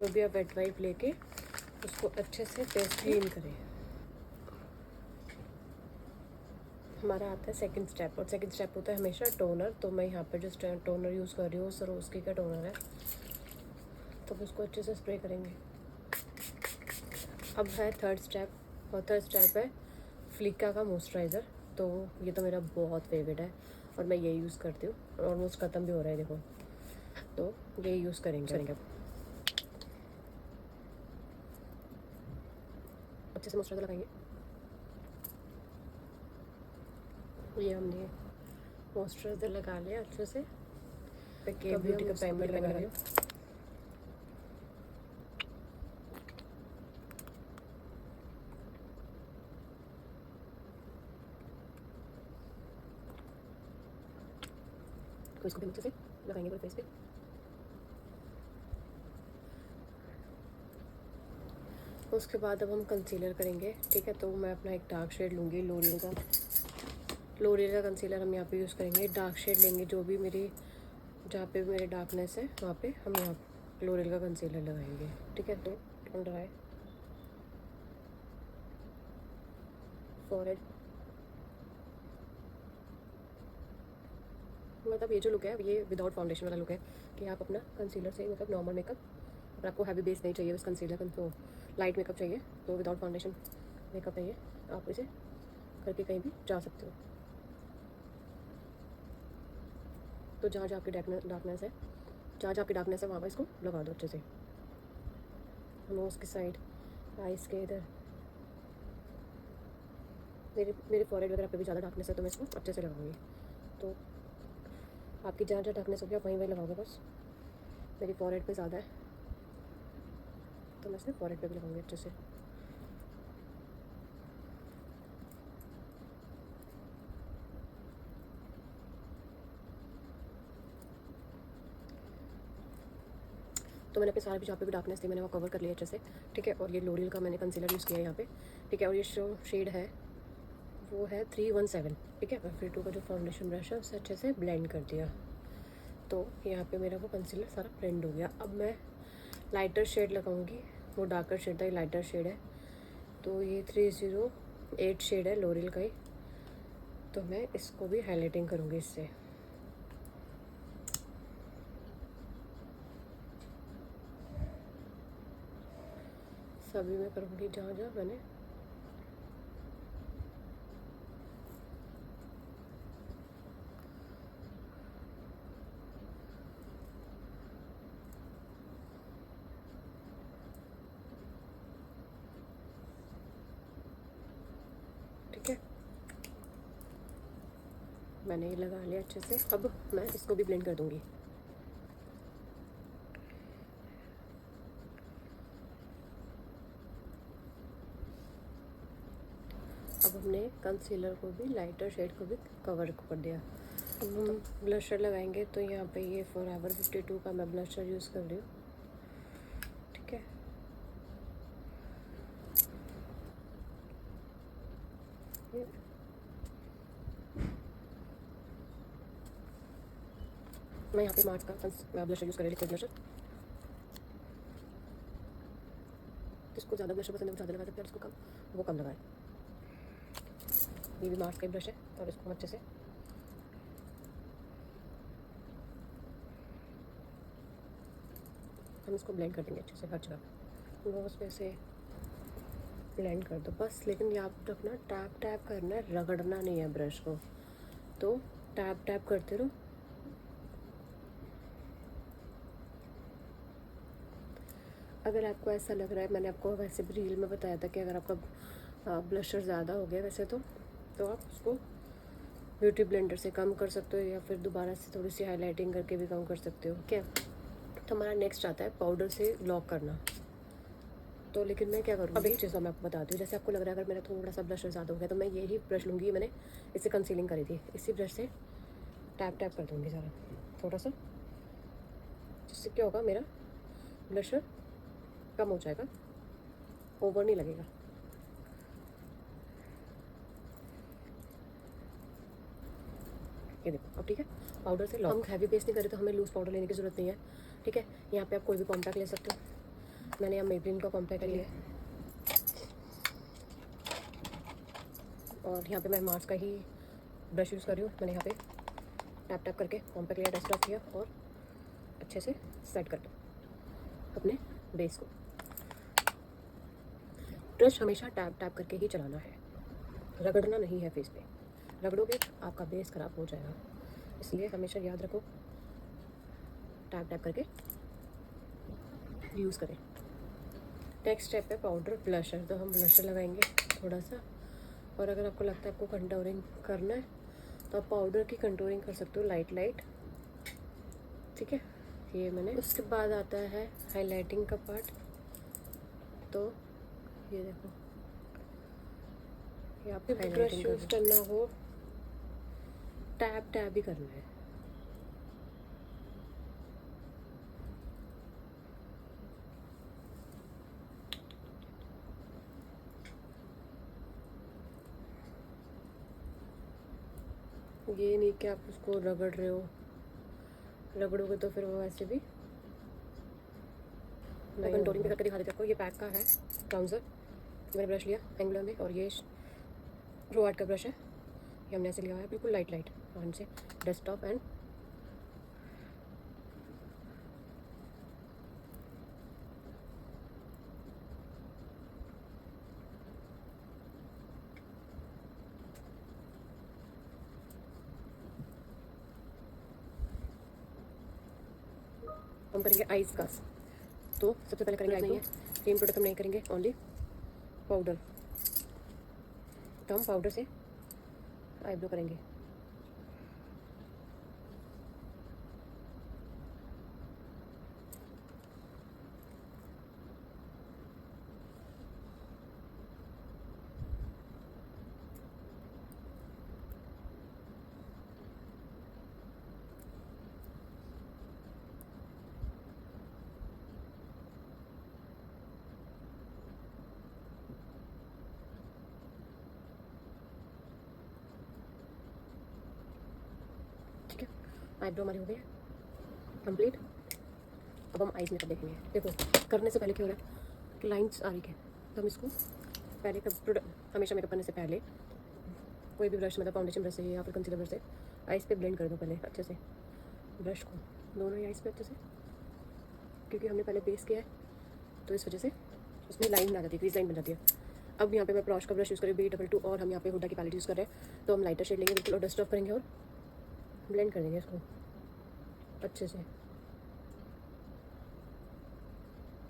तो भी आप वेट वाइप लेके उसको अच्छे से पेस्ट क्लीन करें। हमारा आता है सेकंड स्टेप, और सेकंड स्टेप होता है हमेशा टोनर। तो मैं यहाँ पर जो टोनर यूज़ कर रही हूँ सरोस्की का टोनर है, तो उसको अच्छे से स्प्रे करेंगे। अब है थर्ड स्टेप, और थर्ड स्टेप है फ्लिका का मॉइस्चराइज़र। तो ये तो मेरा बहुत फेवरेट है और मैं ये यूज़ करती हूँ, ऑलमोस्ट ख़त्म भी हो रहा है देखो। तो ये यूज़ करेंगे अच्छे से मॉइस्चराइज़र लगाएंगे। ये हमने मॉइस्चराइज़र लगा लिया अच्छे से। के ब्यूटी का प्राइमर लगा लिया। तो इसको भी अच्छे से लगाएंगे पूरे फेस पे। उसके बाद अब हम कंसीलर करेंगे, ठीक है। तो मैं अपना एक डार्क शेड लूँगी, लोरियल का कंसीलर हम यहाँ पे यूज़ करेंगे। डार्क शेड लेंगे, जो भी मेरी जहाँ पे भी मेरे डार्कनेस है वहाँ पे हम यहाँ लोरियल का कंसीलर लगाएंगे, ठीक है। तो अंडर आई, फॉरहेड, मतलब ये जो लुक है ये विदाउट फाउंडेशन वाला लुक है कि आप अपना कंसीलर से, मतलब नॉर्मल मेकअप, अगर आपको हैवी बेस नहीं चाहिए, बस कंसीलर तो लाइट मेकअप चाहिए, तो विदाउट फाउंडेशन मेकअप है ये, आप इसे करके कहीं भी जा सकते हो। तो जहाँ जहाँ आपकी डार्कनेस है, जहाँ जहाँ आपकी डार्कनेस है वहाँ पर इसको लगा दो अच्छे से। नोज़ की साइड, आइज़ के इधर, मेरे फॉरहेड वगैरह पे भी ज़्यादा डार्कनेस है तो मैं इसको अच्छे से लगाऊंगी। तो आपकी जहाँ जहाँ डार्कनेस होगी आप वहीं वहीं लगाओगे बस। मेरी फॉरहेड पे ज़्यादा है तो मैं इसे फॉरहेड पे भी लगाऊंगी अच्छे से। तो मैंने अपने सारे भी जहाँ पे भी डार्कनेस थी मैंने वो कवर कर लिया अच्छे से, ठीक है। और ये लोरियल का मैंने कंसीलर यूज़ किया है यहाँ पे, ठीक है। और ये जो शेड है वो है 317, ठीक है। और फिर टू का जो फाउंडेशन ब्रश है उससे अच्छे से ब्लेंड कर दिया। तो यहाँ पे मेरा वो कंसीलर सारा ब्लेंड हो गया। अब मैं लाइटर शेड लगाऊंगी, वो डार्कर शेड था, ये लाइटर शेड है। तो ये 308 शेड है लोरियल का ही, तो मैं इसको भी हाईलाइटिंग करूँगी इससे। सभी में करूँगी जहाँ जहाँ मैंने ठीक है, मैंने ये लगा लिया अच्छे से। अब मैं इसको भी ब्लेंड कर दूँगी। अब हमने कंसीलर को भी, लाइटर शेड को भी कवर कर दिया। अब हम ब्लशर लगाएंगे। तो यहाँ पे ये फॉरएवर 52 का मैं ब्लशर यूज़ कर रही हूँ, ठीक है। मैं यहाँ पे मार्स का ब्लशर यूज़ कर रही हूँ, लिक्विड ब्लशर। जिसको ज़्यादा ब्लशर पसंद है वो ज़्यादा लगा सकते हैं, जिसको कम वो कम लगाए। ये भी मार्स का ब्रश है और इसको अच्छे से हम इसको ब्लेंड कर देंगे अच्छे से हर जगह। नोज़ पे से ब्लेंड कर दो बस। लेकिन याद रखना टैप टैप करना है, रगड़ना नहीं है ब्रश को। तो टैप टैप करते रहो। अगर आपको ऐसा लग रहा है, मैंने आपको वैसे भी रील में बताया था कि अगर आपका ब्लशर ज़्यादा हो गया वैसे तो आप उसको ब्यूटी ब्लेंडर से कम कर सकते हो, या फिर दोबारा से थोड़ी सी हाईलाइटिंग करके भी कम कर सकते हो, क्या। तो हमारा नेक्स्ट आता है पाउडर से लॉक करना। तो लेकिन मैं क्या करूँगी, अब एक चीज़ मैं आपको बताती हूँ। जैसे आपको लग रहा है अगर मेरा थोड़ा सा ब्लशर ज़्यादा हो गया तो मैं यही ब्रश लूँगी, मैंने इससे कंसीलिंग करी थी, इसी ब्रश से टैप टैप कर दूँगी सारा थोड़ा सा, जिससे क्या होगा, मेरा ब्लशर कम हो जाएगा, ओवर नहीं लगेगा। ये देखो अब ठीक है, पाउडर से लॉक। हम हैवी बेस नहीं कर रहे तो हमें लूज़ पाउडर लेने की ज़रूरत नहीं है, ठीक है। यहाँ पे आप कोई भी कॉम्पैक्ट ले सकते हो, मैंने यहाँ मेबलिन का कॉम्पैक्ट लिया है और यहाँ पे मैं मार्स का ही ब्रश यूज़ कर रही हूँ। मैंने यहाँ पे टैप टैप करके कॉम्पैक्ट लिया, डस्ट ऑफ किया और अच्छे से सेट कर दो अपने बेस को। ब्रश हमेशा टैप टैप करके ही चलाना है, रगड़ना नहीं है फेस पे। रगड़ोगे आपका बेस ख़राब हो जाएगा, इसलिए हमेशा याद रखो टैप टैप करके यूज़ करें। नेक्स्ट स्टेप है पाउडर ब्लशर। तो हम ब्लशर लगाएंगे थोड़ा सा, और अगर आपको लगता है आपको कंटूरिंग करना है तो आप पाउडर की कंटूरिंग कर सकते हो लाइट लाइट, ठीक है। ये मैंने, उसके बाद आता है हाइलाइटिंग का पार्ट। तो ये देखो, ये आप ब्रश यूज़ करना हो टैप टैप ही करना है। ये नहीं कि आप उसको रगड़ रहे हो, रगड़ोगे तो फिर वो ऐसे भी। मैं कंटूरिंग भी करके दिखा देती हूँ आपको। ये पैक का है ब्राउज़र, मैंने ब्रश लिया एंगुलर में, और ये रो आर्ट का ब्रश है, ये हमने ऐसे लिया है बिल्कुल लाइट लाइट हैंड से, डस्ट ऑफ एंड हम करेंगे आइज का। तो सबसे पहले करेंगे आईब्रो। क्रीम प्रोडक्ट हम नहीं करेंगे, ओनली पाउडर। तो हम पाउडर से आईब्रो करेंगे। ठीक है, आईब्रो हमारी हो गई है कंप्लीट। अब हम आईज मेकअप देखेंगे। देखो, करने से पहले क्या हो रहा है, लाइंस आ रही है, तो हम इसको पहले प्रोडक्ट हमेशा मेकअप करने से पहले कोई भी ब्रश, मतलब फाउंडेशन ब्रश से या फिर कंसीलर ब्रश से आइज पे ब्लेंड कर दो पहले अच्छे से ब्रश को, दोनों ही आइज पे अच्छे से, क्योंकि हमने पहले बेस किया है तो इस वजह से उसमें लाइन आ जाती है, क्रीज लाइन बन जाती है। अब यहाँ पे मैं प्रॉश का ब्रश यूज़ करें B22, और हम यहाँ पे हुडा की पैलेट यूज़ कर रहे हैं। तो हम लाइटर शेड लेंगे बिल्कुल और डस्ट ऑफ करेंगे और ब्लेंड कर देंगे इसको अच्छे से,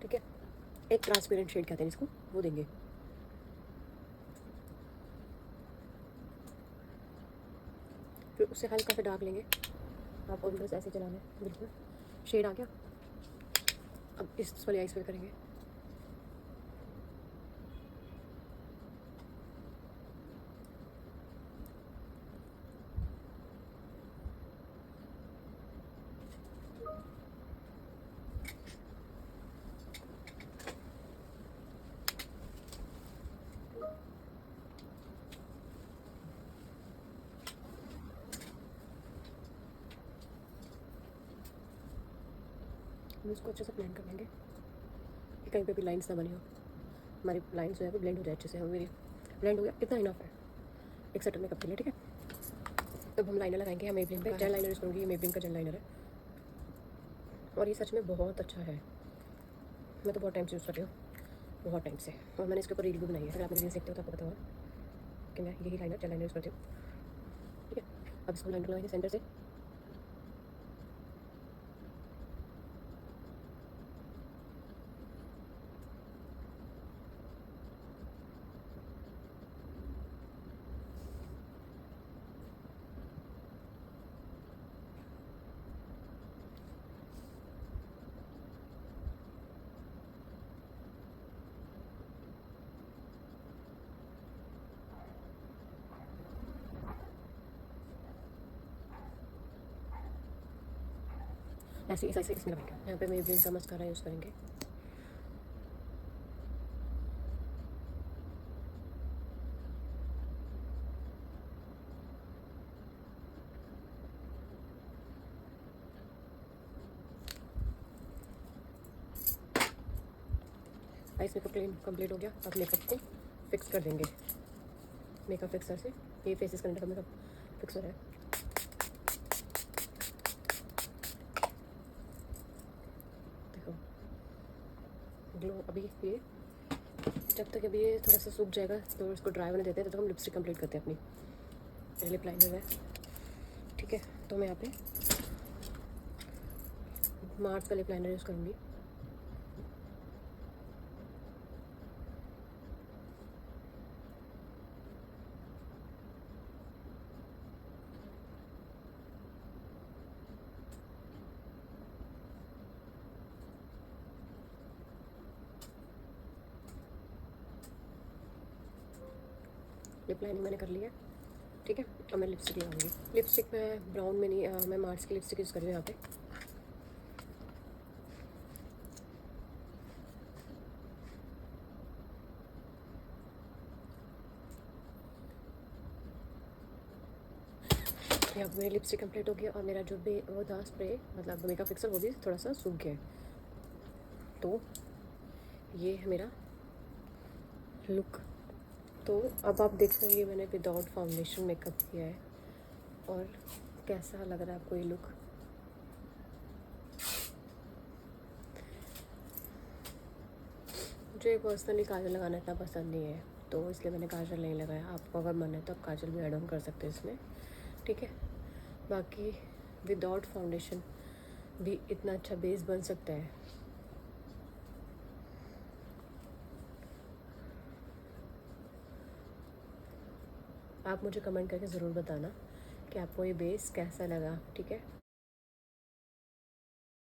ठीक है। एक ट्रांसपेरेंट शेड कहते हैं इसको, वो देंगे। फिर उससे हल्का सा डार्क लेंगे, आपको बस ऐसे चलाना है, बिल्कुल शेड आ गया। अब इस वाली आइस पे करेंगे। हम इसको अच्छे से ब्लेंड कर लेंगे कि कहीं पे भी लाइंस ना बनी हो, हमारी लाइंस जो है वो ब्लेंड हो जाए अच्छे से। मेरी ब्लेंड हो गया, इतना इनफ है एक सेटल मेकअप के लिए, ठीक है। अब हम लाइनर लगाएंगे। हम मेबलिन का जेल लाइनर यूज़ करूँगी, ये मेबलिन का जेल लाइनर है और ये सच में बहुत अच्छा है। मैं तो बहुत टाइम से यूज़ कर रही हूँ, बहुत टाइम से, और मैंने इसके ऊपर रील भी बनाई है। अगर आप मेरी रील्स देखते हो तो आपको पता होगा कि मैं यही लाइनर जेल लाइनर यूज़ करती हूँ, ठीक है। अब इसको लाइनर लगाएंगे सेंटर से। ऐसे ऐसे इसमें लगाएंगे। यहाँ पे मेबलिन का मस्कारा यूज़ करेंगे। आइस मेकअप क्लीन कंप्लीट हो गया। अब मेकअप को फिक्स कर देंगे मेकअप फिक्सर से। ये फेसेस करने का मेकअप फिक्सर है। देखो ग्लो। अभी ये जब तक अभी ये थोड़ा सा सूख जाएगा तो इसको ड्राई होने देते हैं, तब तक हम लिपस्टिक कंप्लीट करते हैं अपनी। लिप लाइनर है, ठीक है। तो मैं यहाँ पे मार्स का लिप लाइनर यूज़ करूँगी। लिप लाइनिंग मैंने कर लिया, ठीक है। अब मैं लिपस्टिक लगाऊंगी। लिपस्टिक मैं ब्राउन में नहीं, मैं मार्स की लिपस्टिक यूज़ कर रही हूँ यहाँ पे। अब मेरी लिपस्टिक कंप्लीट हो गया और मेरा जो भी वो था स्प्रे, मतलब मेकअप फिक्सर, वो भी थोड़ा सा सूख गया है। तो ये है मेरा लुक। तो अब आप देख सकते मैंने विदाउट फाउंडेशन मेकअप किया है, और कैसा लग रहा है आपको ये लुक। मुझे पर्सनली काजल लगाना इतना पसंद नहीं है, तो इसलिए मैंने काजल नहीं लगाया। आपको अगर मन है तो आप काजल भी ऐड ऑन कर सकते हैं इसमें, ठीक है। बाकी विदाउट फाउंडेशन भी इतना अच्छा बेस बन सकता है। आप मुझे कमेंट करके ज़रूर बताना कि आपको ये बेस कैसा लगा, ठीक है।